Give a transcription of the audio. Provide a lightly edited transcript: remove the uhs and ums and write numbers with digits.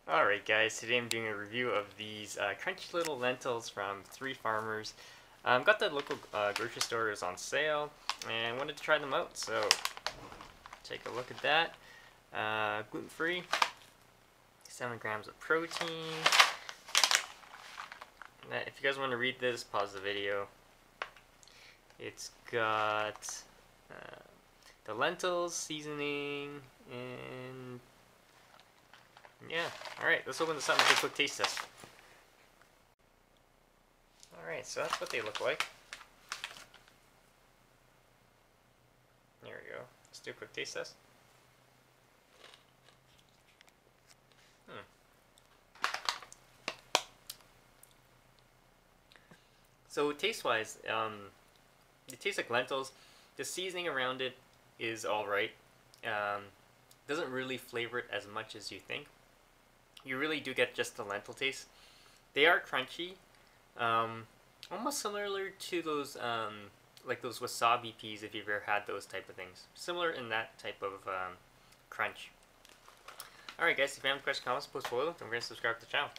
Alright guys, today I'm doing a review of these crunchy little lentils from 3 Farmers. Got the local grocery store, is on sale and wanted to try them out, so take a look at that. Gluten-free, 7 grams of protein. If you guys want to read this, pause the video. It's got the lentils, seasoning, and yeah. Alright, let's open this up and do a quick taste test. Alright, so that's what they look like. There we go. Let's do a quick taste test. So taste-wise, it tastes like lentils. The seasoning around it is alright. Doesn't really flavor it as much as you think. You really do get just the lentil taste. They are crunchy, almost similar to those like those wasabi peas, if you've ever had those type of things. Similar in that type of crunch. Alright guys, if you have any questions, comments, post below. Don't forget to subscribe to the channel.